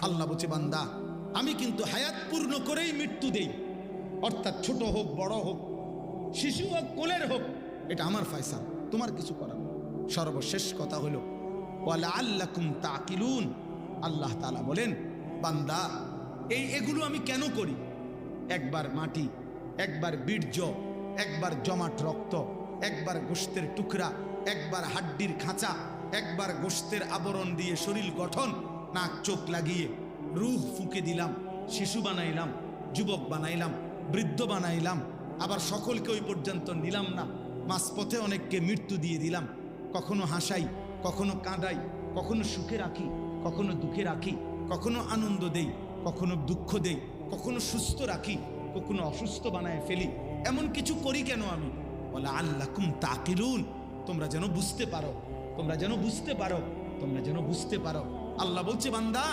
আল্লাহ বলছে বান্দা আমি কিন্তু হায়াত পূর্ণ করেই মৃত্যু দেই, অর্থাৎ ছোট হোক বড় হোক, শিশু হোক কোলের হোক, এটা আমার ফয়সালা, তোমার কিছু করার নেই। সর্বশেষ কথা হলো ওয়ালাআল্লাকুম তাকিলুন, আল্লাহ তাআলা বলেন বান্দা এগুলো আমি কেন করি? একবার মাটি, একবার বীর্য, একবার জমাট রক্ত, একবার গোশতের টুকরা, একবার হাড্ডির খাঁচা, একবার গোশতের আবরণ দিয়ে শরীর গঠন, নাক চোখ লাগিয়ে রূহ ফুঁকে দিলাম, শিশু বানাইলাম, যুবক বানাইলাম, বৃদ্ধ বানাইলাম, আবার সকলকে ওই পর্যন্ত নিলাম না, মাঝপথে অনেককে মৃত্যু দিয়ে দিলাম। কখনো হাসাই, কখনো কাঁদাই, কখনো সুখে রাখি, কখনো দুঃখে রাখি, কখনো আনন্দ দেই, কখনো দুঃখ দেই, কখনো সুস্থ রাখি, কখনো অসুস্থ বানায় ফেলি। এমন কিছু করি কেন আমি? বলে আল্লাকুম তাকিলুন, তোমরা যেন বুঝতে পারো, তোমরা যেন বুঝতে পারো, তোমরা যেন বুঝতে পারো। আল্লাহ বলছে বান্দা